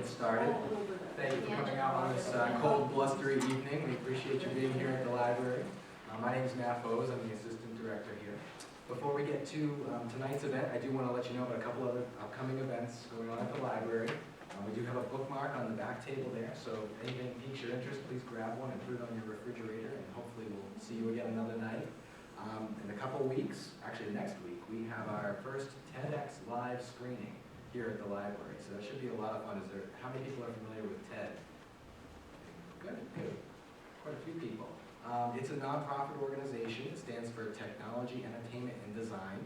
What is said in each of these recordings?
started. Thank you for coming out on this cold, blustery evening. We appreciate you being here at the library. My name is Matt Bose. I'm the assistant director here. Before we get to tonight's event, I do want to let you know about a couple other upcoming events going on at the library. We do have a bookmark on the back table there, so if anything piques your interest, please grab one and put it on your refrigerator, and hopefully we'll see you again another night. In a couple weeks, actually next week, we have our first TEDx live screening here at the library, so that should be a lot of fun. How many people are familiar with TED? Good. Quite a few people. It's a nonprofit organization. It stands for Technology, Entertainment, and Design,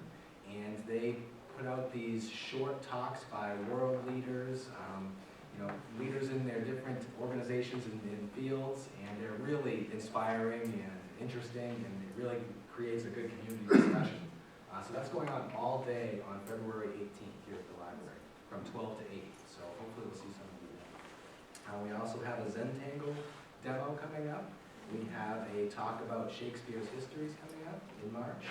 and they put out these short talks by world leaders, leaders in their different organizations and fields, and they're really inspiring and interesting, and it really creates a good community discussion. So that's going on all day on February 18th here at the library from 12 to 8, so hopefully we'll see some of you there. We also have a Zentangle demo coming up. We have a talk about Shakespeare's histories coming up in March,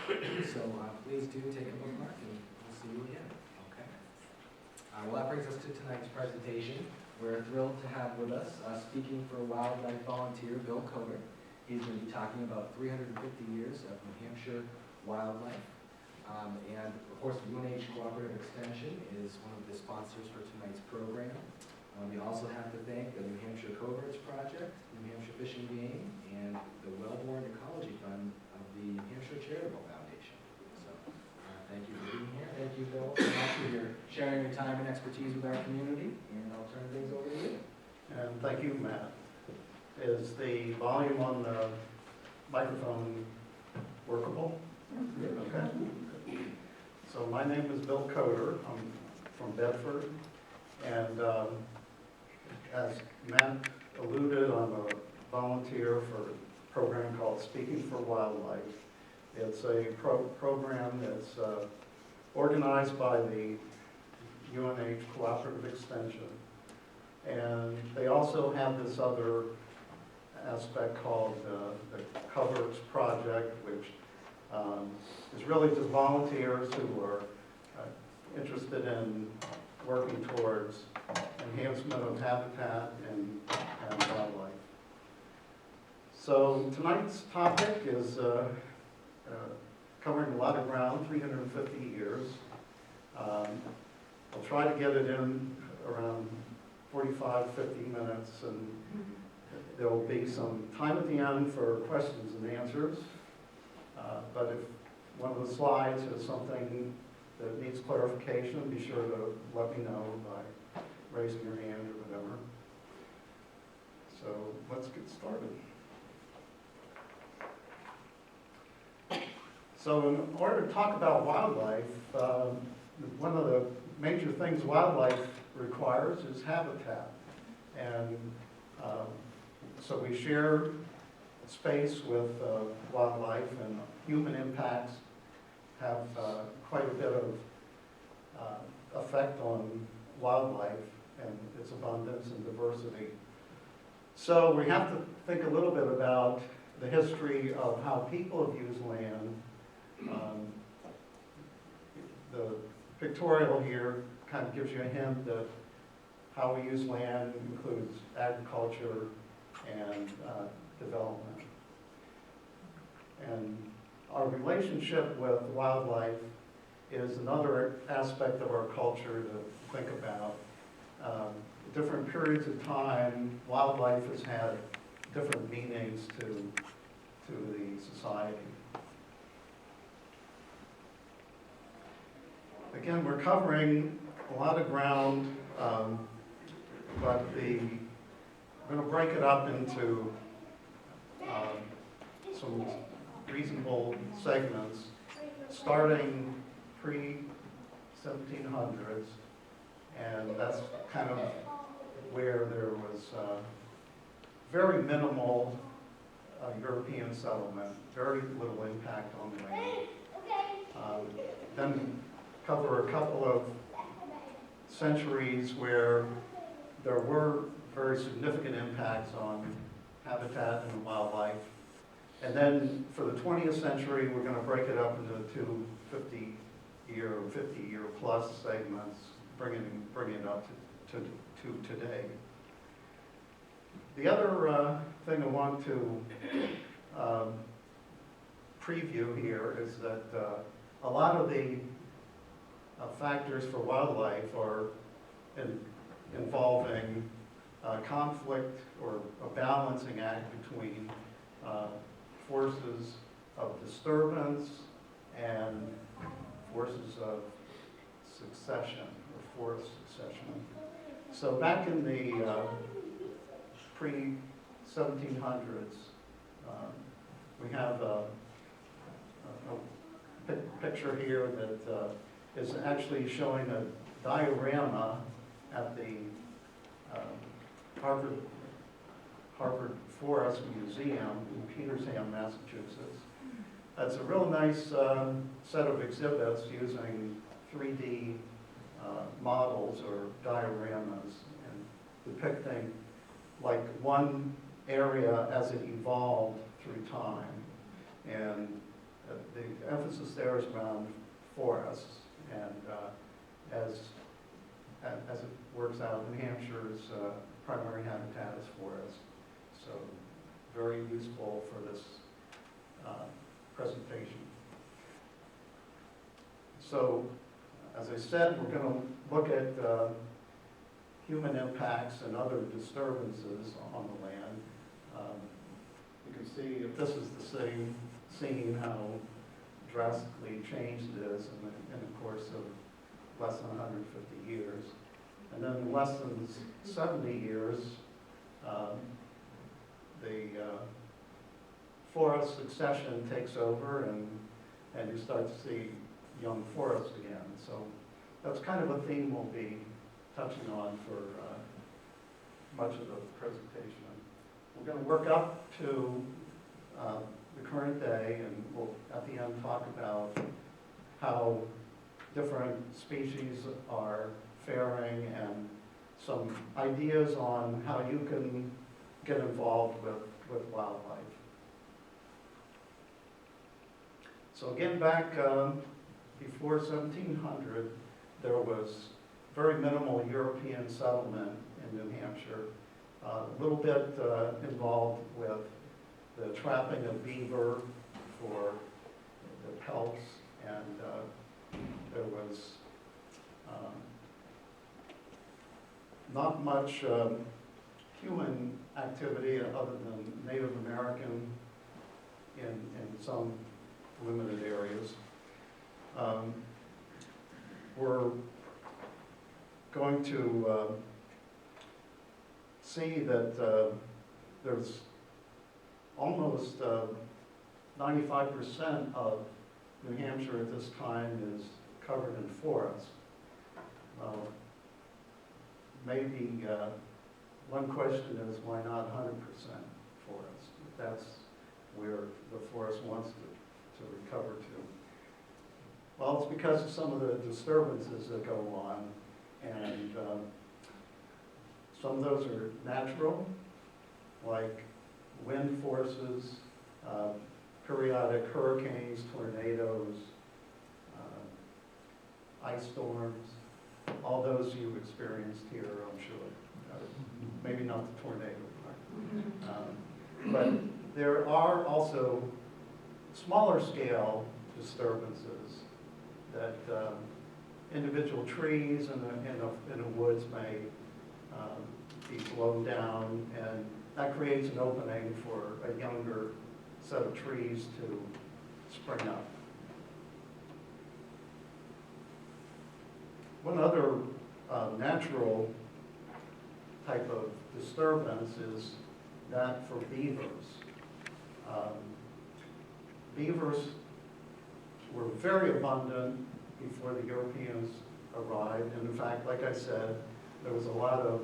so please do take a bookmark and we'll see you again. Okay. Well, that brings us to tonight's presentation. We're thrilled to have with us, speaking for wildlife volunteer, Bill Covert. He's going to be talking about 350 years of New Hampshire wildlife. And of course, the UNH Cooperative Extension is one of the sponsors for tonight's program. We also have to thank the NH Coverts Project, New Hampshire Fish and Game, and the Wellborn Ecology Fund of the Hampshire Charitable Foundation. So thank you for being here. Thank you, Bill, so much for your sharing your time and expertise with our community. And I'll turn things over to you. And thank you, Matt. Is the volume on the microphone workable? Okay. So my name is Bill Coder. I'm from Bedford, and as Matt alluded, I'm a volunteer for a program called Speaking for Wildlife. It's a program that's organized by the UNH Cooperative Extension, and they also have this other aspect called the Coverts Project, which is really just volunteers who are interested in working towards enhancement of habitat and wildlife. So tonight's topic is covering a lot of ground, 350 years. I'll try to get it in around 45, 50 minutes, and there will be some time at the end for questions and answers. But if one of the slides is something that needs clarification, be sure to let me know by raising your hand or whatever. So let's get started. So in order to talk about wildlife, one of the major things wildlife requires is habitat. And so we share space with wildlife, and human impacts have quite a bit of effect on wildlife and its abundance and diversity. So we have to think a little bit about the history of how people have used land. The pictorial here kind of gives you a hint that how we use land includes agriculture and development. And our relationship with wildlife is another aspect of our culture to think about. Different periods of time, wildlife has had different meanings to the society. Again, we're covering a lot of ground, but I'm going to break it up into some reasonable segments, starting pre-1700s, and that's kind of where there was very minimal European settlement, very little impact on the land. Then cover a couple of centuries where there were very significant impacts on habitat and wildlife. And then for the 20th century, we're going to break it up into two 50-year or 50-year plus segments, bringing it up to to today. The other thing I want to preview here is that a lot of the factors for wildlife are involving conflict or a balancing act between forces of disturbance and forces of succession or forest succession. So back in the pre-1700s, we have a picture here that is actually showing a diorama at the Harvard Forest Museum in Petersham, Massachusetts. It's a real nice set of exhibits using 3D models or dioramas and depicting like one area as it evolved through time. And the emphasis there is around forests, and as it works out, New Hampshire's primary habitat is forest. So very useful for this presentation. So, as I said, we're going to look at human impacts and other disturbances on the land. You can see if this is the same scene, how drastically changed it is in the course of less than 150 years. And then in less than 70 years, the forest succession takes over, and you start to see young forests again. So that's kind of a theme we'll be touching on for much of the presentation. We're going to work up to the current day, and we'll at the end talk about how different species are faring and some ideas on how you can get involved with wildlife. So again, back before 1700, there was very minimal European settlement in New Hampshire, a little bit involved with the trapping of beaver for the pelts, and there was not much human activity other than Native American in some limited areas. We're going to see that there's almost 95% of New Hampshire at this time is covered in forest. Maybe one question is, why not 100% forest? That's where the forest wants to recover to. Well, it's because of some of the disturbances that go on, and some of those are natural, like wind forces, periodic hurricanes, tornadoes, ice storms, all those you've experienced here, I'm sure. Maybe not the tornado part. But there are also smaller scale disturbances that individual trees in the woods may be blown down, and that creates an opening for a younger set of trees to spring up. One other natural type of disturbance is that for beavers. Beavers were very abundant before the Europeans arrived, and in fact, like I said, there was a lot of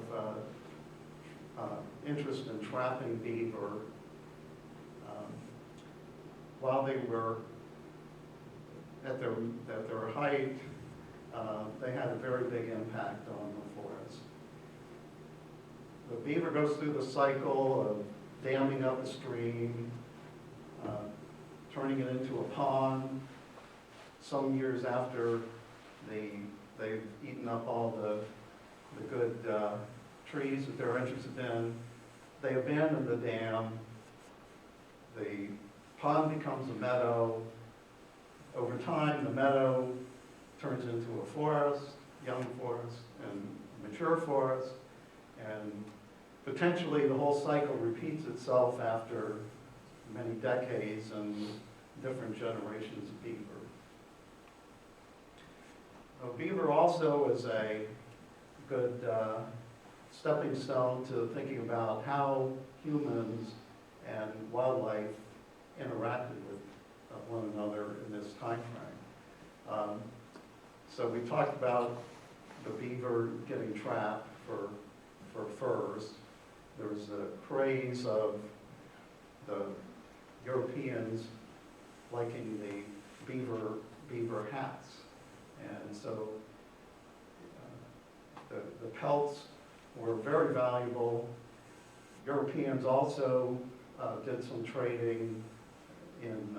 interest in trapping beaver. While they were at their height, they had a very big impact on the forest. The beaver goes through the cycle of damming up a stream, turning it into a pond. Some years after they've eaten up all the the good trees that they're interested in. They abandon the dam. The pond becomes a meadow. Over time, the meadow turns into a forest, young forest, and mature forest, and potentially the whole cycle repeats itself after many decades and different generations of beaver. Beaver also is a good stepping stone to thinking about how humans and wildlife interacted with one another in this time frame. So we talked about the beaver getting trapped for furs. There was a craze of the Europeans liking the beaver hats. And so the pelts were very valuable. Europeans also did some trading in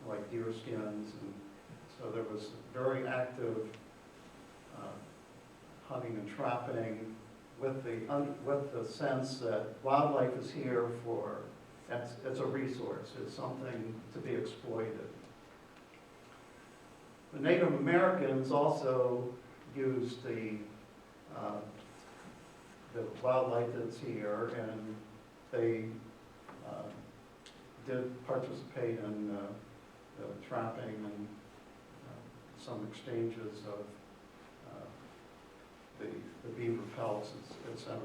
like deer skins, and so there was very active hunting and trapping with the sense that wildlife is here for, it's a resource, it's something to be exploited. The Native Americans also used the wildlife that's here, and they did participate in the trapping and some exchanges of the beaver pelts, etc.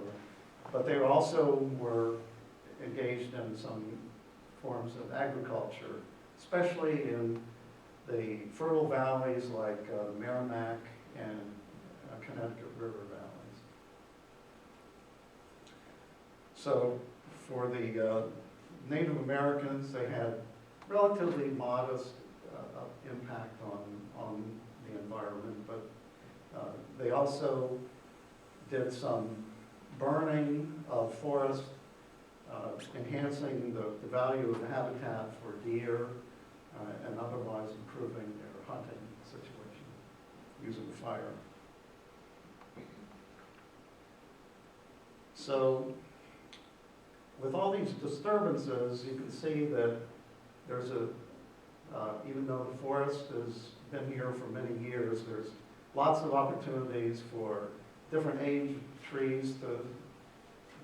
But they also were engaged in some forms of agriculture, especially in the fertile valleys like the Merrimack and Connecticut River valleys. So for the Native Americans, they had relatively modest impact on the environment, but they also did some burning of forest, enhancing the value of the habitat for deer, and otherwise improving their hunting situation using fire. So with all these disturbances, you can see that there's even though the forest has been here for many years, there's lots of opportunities for different age trees to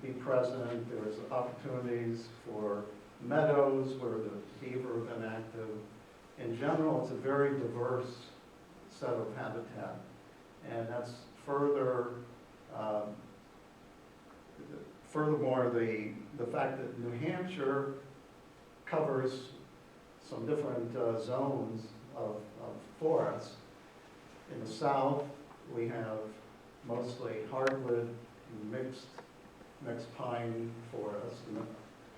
be present. There's opportunities for meadows where the beaver have been active. In general, it's a very diverse set of habitat. And that's furthermore, the fact that New Hampshire covers some different zones of forests. In the south, we have mostly hardwood mixed pine forests, and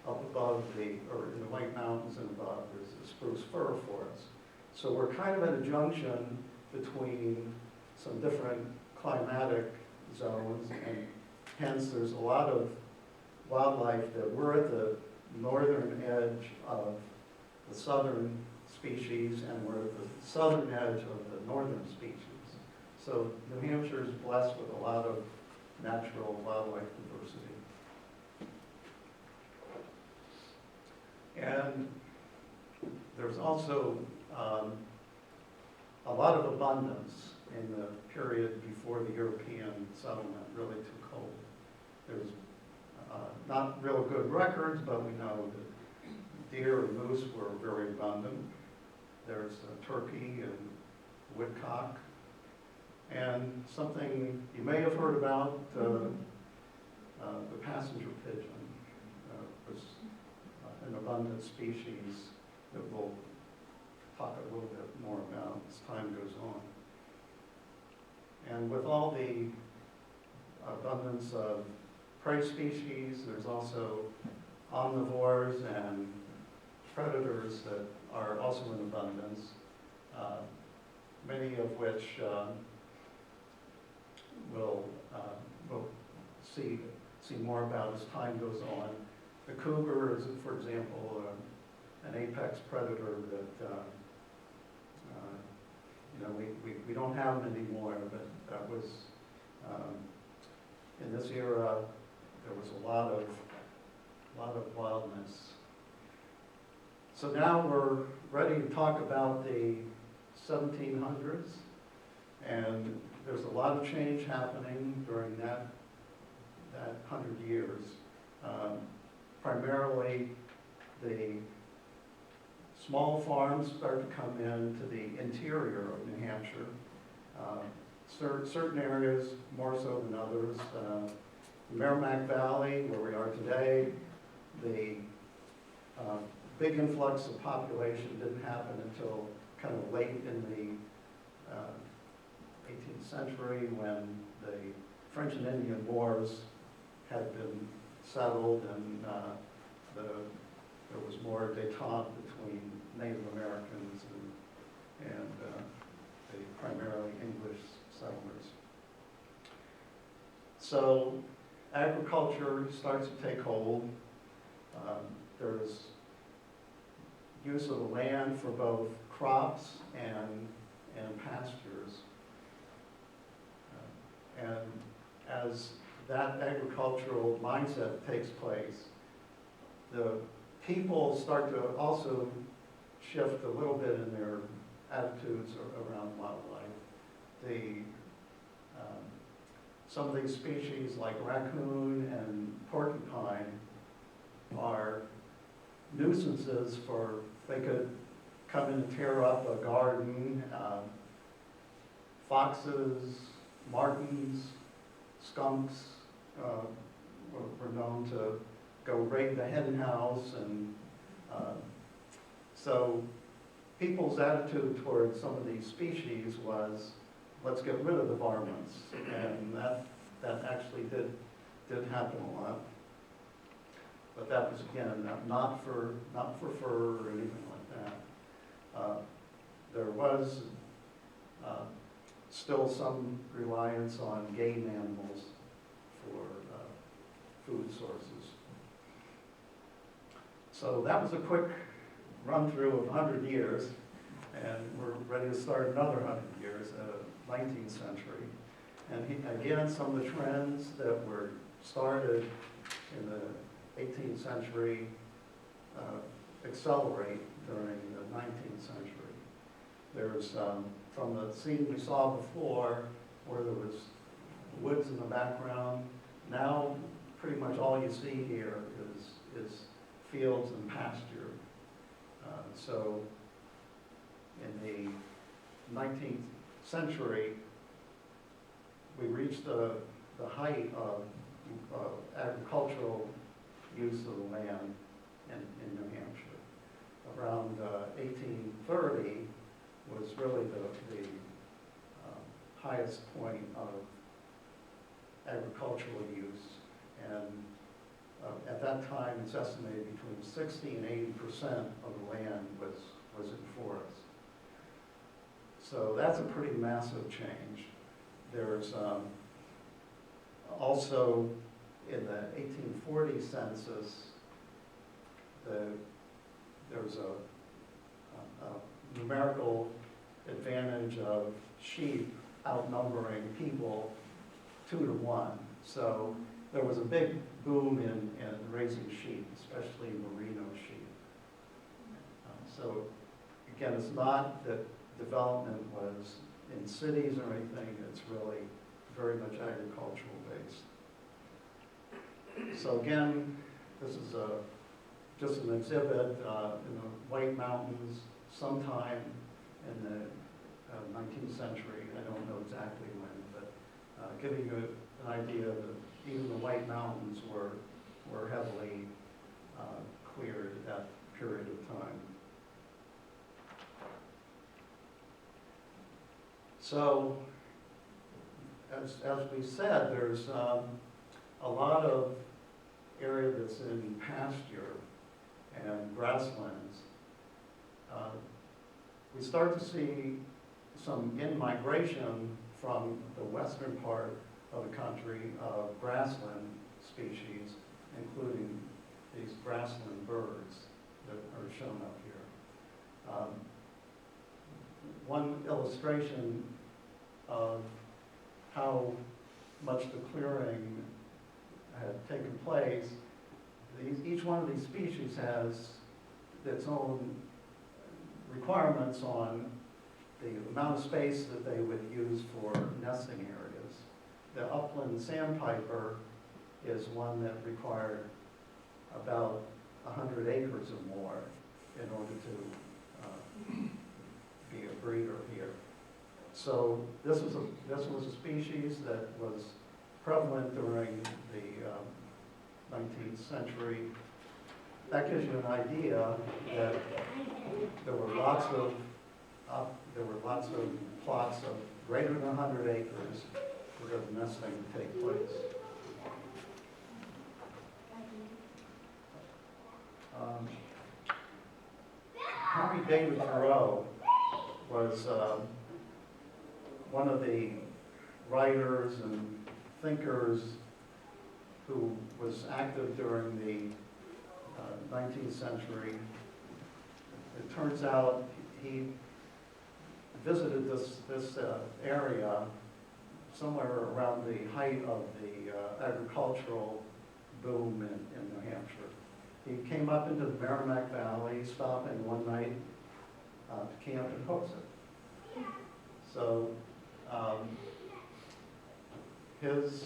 up above in the White Mountains and above, there's the spruce fir forest. So we're kind of at a junction between some different climatic zones, and hence there's a lot of wildlife that we're at the northern edge of the southern species, and we're at the southern edge of the northern species. So New Hampshire is blessed with a lot of natural wildlife diversity. And there's also a lot of abundance in the period before the European settlement really took hold. There's not real good records, but we know that deer and moose were very abundant. There's turkey and woodcock. And something you may have heard about, the passenger pigeon was an abundant species that we'll talk a little bit more about as time goes on. And with all the abundance of prey species, there's also omnivores and predators that are also in abundance, many of which we'll see more about as time goes on. The cougar is, for example, an apex predator that we don't have anymore, but that was in this era, there was a lot of wildness. So now we're ready to talk about the 1700s, and there's a lot of change happening during that 100 years. Primarily, the small farms start to come into the interior of New Hampshire. Certain areas more so than others. The Merrimack Valley, where we are today, the big influx of population didn't happen until kind of late in the 18th century, when the French and Indian Wars had been settled, and there was more détente between Native Americans and the primarily English settlers. So agriculture starts to take hold. There's use of the land for both crops and pastures. And as that agricultural mindset takes place, the people start to also shift a little bit in their attitudes around wildlife. Some of these species, like raccoon and porcupine, are nuisances for, they could come in and tear up a garden. Foxes, martens, skunks were known to go raid the hen house, and so people's attitude towards some of these species was, let's get rid of the varmints, and that actually did happen a lot. But that was, again, not for fur or anything like that. There was still some reliance on game animals for food sources. So that was a quick run through of 100 years, and we're ready to start another 100 years, 19th century. And again, some of the trends that were started in the 18th century accelerate during the 19th century. There's, from the scene we saw before, where there was woods in the background, now pretty much all you see here is fields and pasture. So in the 19th century, we reached the height of agricultural use of the land in New Hampshire. Around 1830 was really the highest point of agricultural use, and at that time it's estimated between 60 and 80% of the land was in forest. So that's a pretty massive change. There's also, in the 1840 census, there's a numerical advantage of sheep outnumbering people 2 to 1. So there was a big boom in raising sheep, especially merino sheep. So again, it's not that development was in cities or anything, it's really very much agricultural based. So again, this is just an exhibit in the White Mountains sometime in the 19th century. I don't know exactly when, but giving you an idea that even the White Mountains were heavily cleared at that period of time. So, as we said, there's a lot of area that's in pasture and grasslands. We start to see some in-migration from the western part of the country of grassland species, including these grassland birds that are shown up here. One illustration of how much the clearing place, each one of these species has its own requirements on the amount of space that they would use for nesting areas. The upland sandpiper is one that required about 100 acres or more in order to be a breeder here. So this was a species that was prevalent during the 19th century. That gives you an idea that there were lots of plots of greater than 100 acres where the nesting would take place. Henry David Thoreau was one of the writers and thinkers who was active during the 19th century. It turns out he visited this area somewhere around the height of the agricultural boom in New Hampshire. He came up into the Merrimack Valley, stopping one night to camp in Hooksett. So his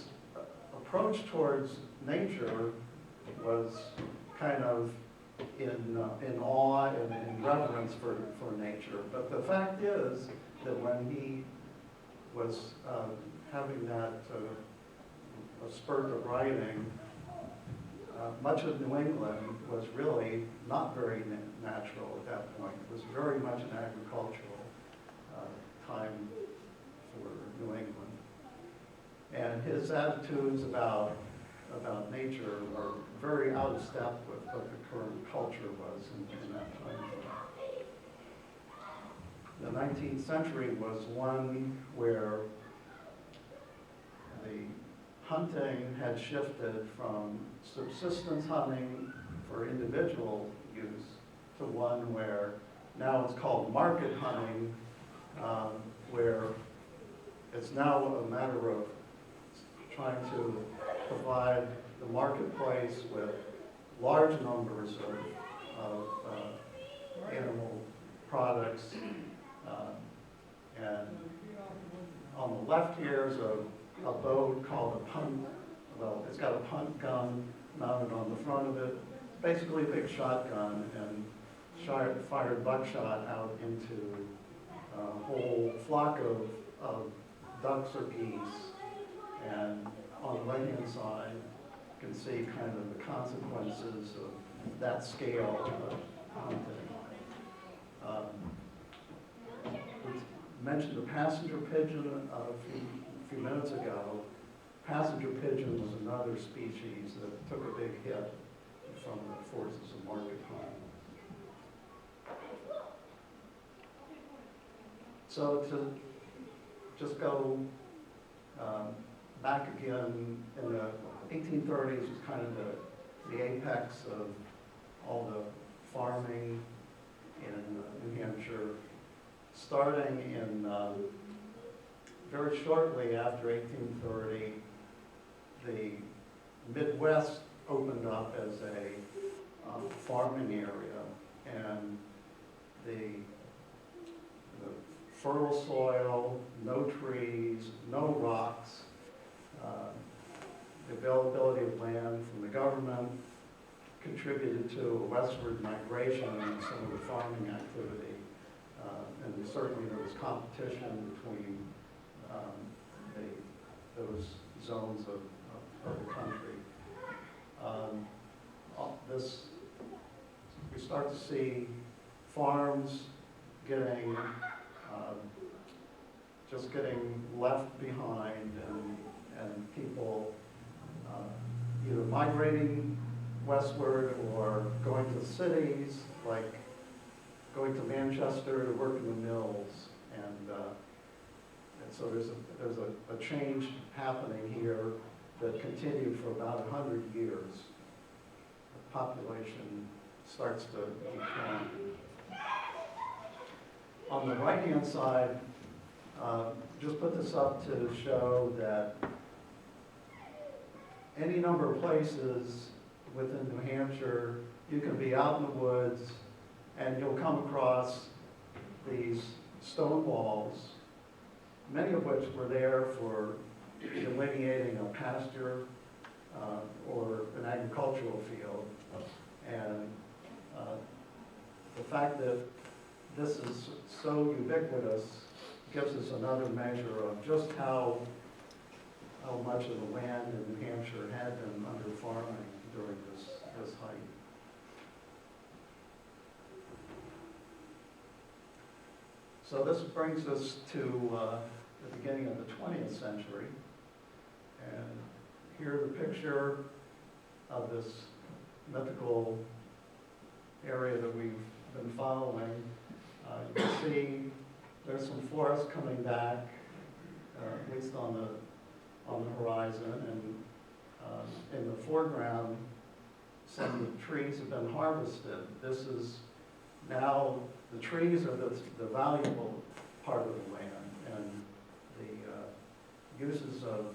approach towards nature was kind of in awe and in reverence for nature. But the fact is that when he was having that a spurt of writing, much of New England was really not very natural at that point. It was very much an agricultural time for New England. And his attitudes about nature are very out of step with what the current culture was in that time. The 19th century was one where the hunting had shifted from subsistence hunting for individual use to one where now it's called market hunting, where it's now a matter of trying to provide the marketplace with large numbers of animal products. And on the left here is a boat called a punt. Well, it's got a punt gun mounted on the front of it. Basically a big shotgun, and fired buckshot out into a whole flock of ducks or geese. And on the right-hand side, you can see kind of the consequences of that scale of hunting. We mentioned the passenger pigeon a few minutes ago. Passenger pigeon was another species that took a big hit from the forces of market hunting. So to just go back again, in the 1830s was kind of the apex of all the farming in New Hampshire. Starting in very shortly after 1830, the Midwest opened up as a farming area, and the fertile soil, no trees, no rocks, the availability of land from the government contributed to a westward migration in some of the farming activity. And certainly there was competition between those zones of the country. We start to see farms getting just getting left behind, and people either migrating westward or going to cities, like going to Manchester to work in the mills, and so there's a change happening here that continued for about 100 years. The population starts to decline. On the right-hand side, just put this up to show that any number of places within New Hampshire, you can be out in the woods and you'll come across these stone walls, many of which were there for delineating a pasture or an agricultural field. And the fact that this is so ubiquitous gives us another measure of just how much of the land in New Hampshire had been under farming during this height. So this brings us to the beginning of the 20th century. And here's a picture of this mythical area that we've been following. You can see there's some forest coming back, at least on the horizon, and in the foreground, some of the trees have been harvested. This is now, the trees are the valuable part of the land, and the uses of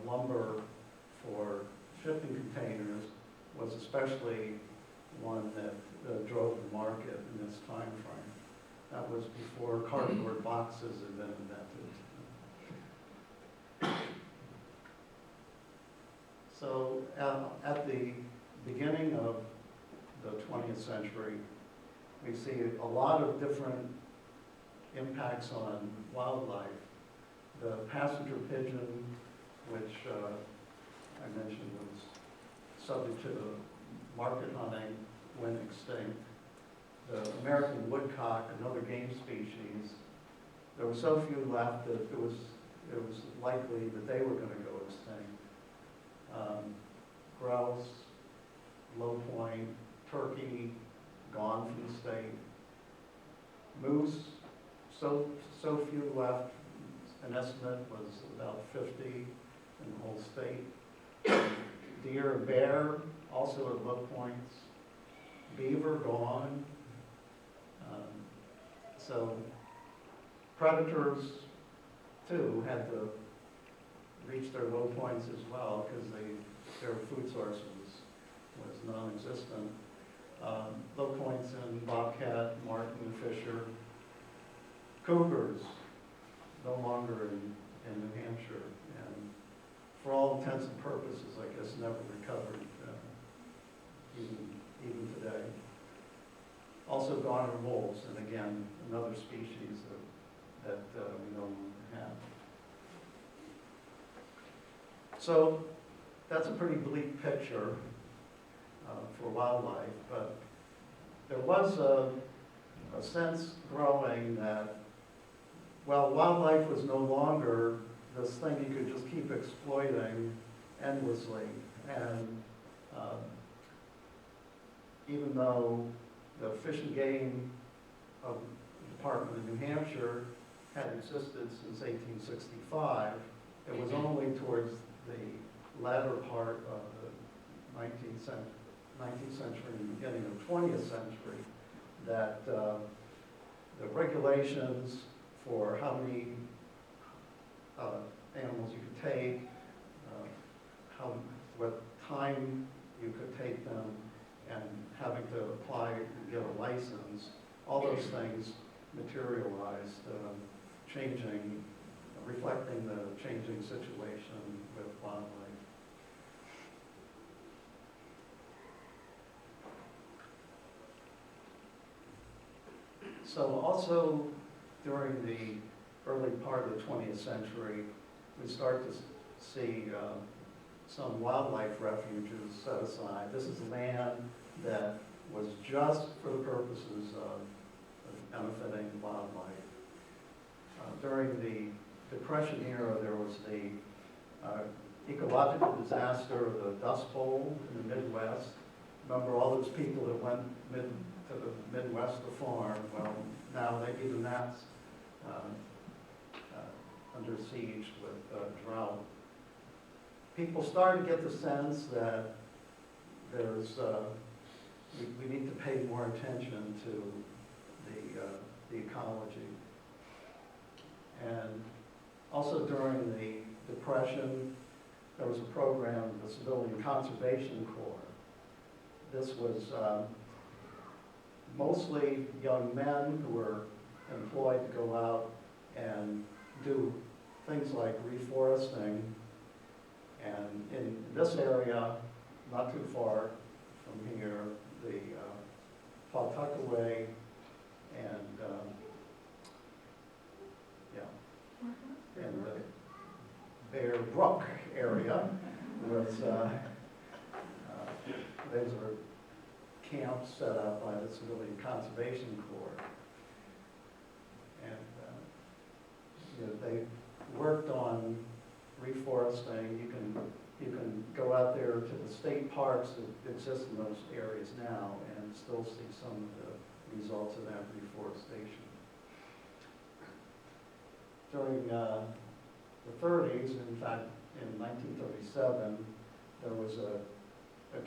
lumber for shipping containers was especially one that drove the market in this time frame. That was before cardboard boxes had been invented. So at the beginning of the 20th century, we see a lot of different impacts on wildlife. The passenger pigeon, which I mentioned was subject to the market hunting, went extinct. The American woodcock, another game species, there were so few left that it was likely that they were going to go extinct. Grouse, low point, turkey, gone from the state. Moose, so few left. An estimate was about 50 in the whole state. Deer and bear, also at low points. Beaver, gone. So predators, too, had to reach their low points as well because their food source was non-existent. Low points in bobcat, marten, fisher. Cougars, no longer in New Hampshire, and for all intents and purposes, I guess, never recovered, even today. Also garter wolves, and again, another species that we no longer have. So that's a pretty bleak picture for wildlife, but there was a sense growing that, well, wildlife was no longer this thing you could just keep exploiting endlessly. And even though the Fish and Game Department of New Hampshire had existed since 1865, it was only towards the latter part of the 19th century and beginning of 20th century that the regulations for how many animals you could take, what time you could take them, and having to apply and get a license, all those things materialized, reflecting the changing situation with wildlife. So also during the early part of the 20th century, we start to see some wildlife refuges set aside. This is land that was just for the purposes of benefiting wildlife. During the Depression era, there was the ecological disaster of the Dust Bowl in the Midwest. Remember all those people that went to the Midwest to farm? Well, now even that's under siege with drought. People started to get the sense that we need to pay more attention to the ecology. And also during the Depression, there was a program, the Civilian Conservation Corps. This was mostly young men who were employed to go out and do things like reforesting. And in this area, not too far from here, the Pawtuckaway and and the Bear Brook area was those were camps set up by the Civilian Conservation Corps, and they worked on reforesting. You can go out there to the state parks that exist in those areas now and still see some of the results of that reforestation. During the 30s, in fact, in 1937, there was a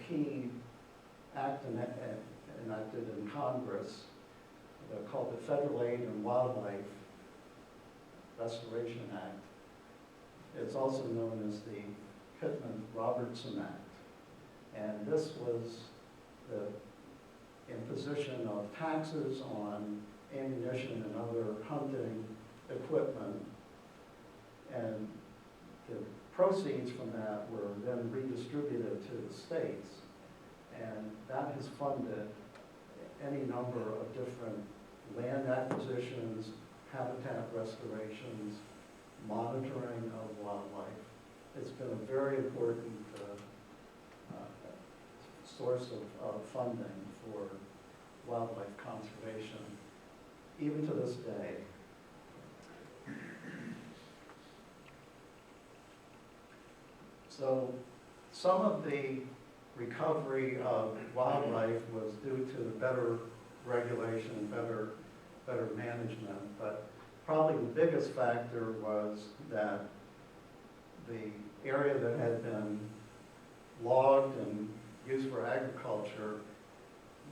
key act enacted in Congress called the Federal Aid and Wildlife Restoration Act. It's also known as the Pittman-Robertson Act. And this was the imposition of taxes on ammunition and other hunting equipment. And the proceeds from that were then redistributed to the states. And that has funded any number of different land acquisitions, habitat restorations, monitoring of wildlife. It's been a very important source of funding for wildlife conservation, even to this day. So some of the recovery of wildlife was due to better regulation, better management, but probably the biggest factor was that the area that had been logged and used for agriculture,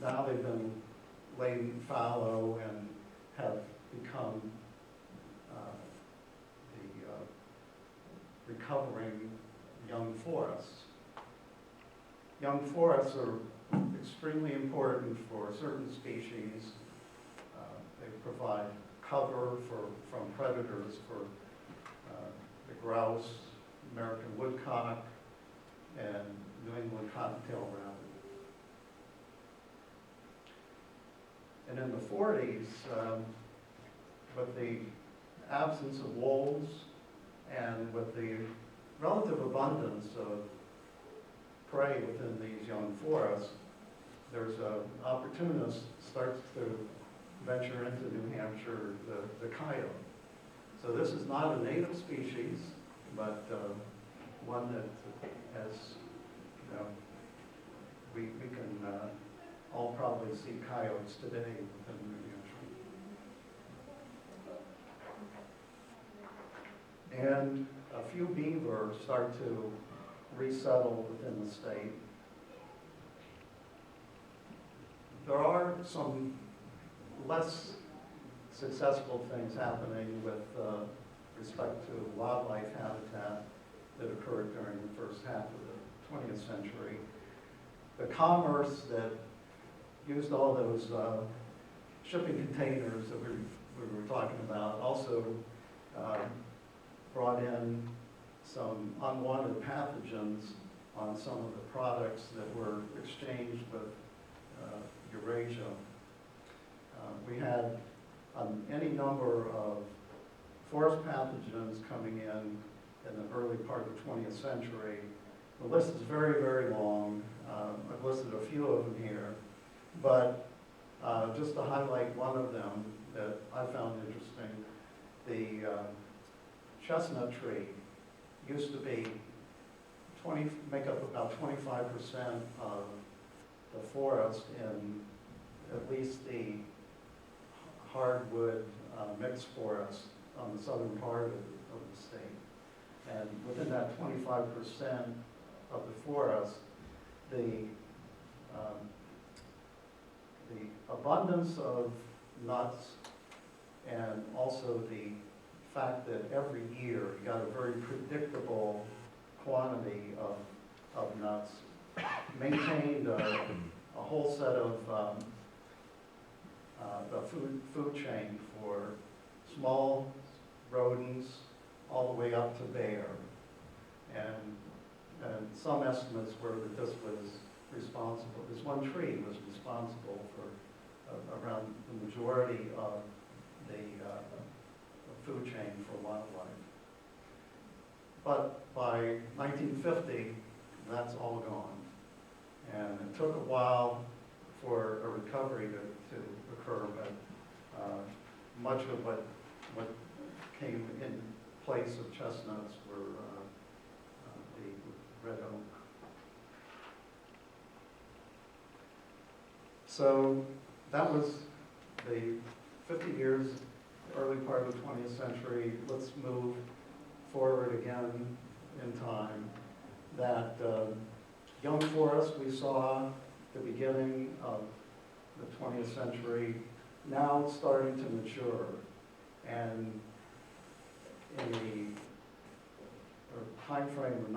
now they've been laid fallow and have become the recovering young forests. Young forests are extremely important for certain species. They provide cover from predators for the grouse, American woodcock, and New England cottontail rabbit. And in the 40s, with the absence of wolves and with the relative abundance of prey within these young forests, there's an opportunist starts to venture into New Hampshire, the coyote. So this is not a native species, but one that has, we can all probably see coyotes today within New Hampshire. And a few beaver start to resettle within the state. There are some less successful things happening with respect to wildlife habitat that occurred during the first half of the 20th century. The commerce that used all those shipping containers that we were talking about also brought in some unwanted pathogens on some of the products that were exchanged with Eurasia. We had any number of forest pathogens coming in the early part of the 20th century. The list is very, very long. I've listed a few of them here, but just to highlight one of them that I found interesting, the chestnut tree used to be make up about 25% of the forest in at least the hardwood mixed forest on the southern part of the state. And within that 25% of the forest, the abundance of nuts and also the fact that every year you got a very predictable quantity of nuts, maintained a whole set of the food chain for small rodents all the way up to bear. And some estimates were that this was responsible, this one tree was responsible for around the majority of the food chain for wildlife. But by 1950, that's all gone. And it took a while for a recovery to occur, but much of what came in place of chestnuts were the red oak. So that was the 50 years, early part of the 20th century. Let's move forward again in time. That young forest we saw at the beginning of the 20th century, now starting to mature. And in the time frame of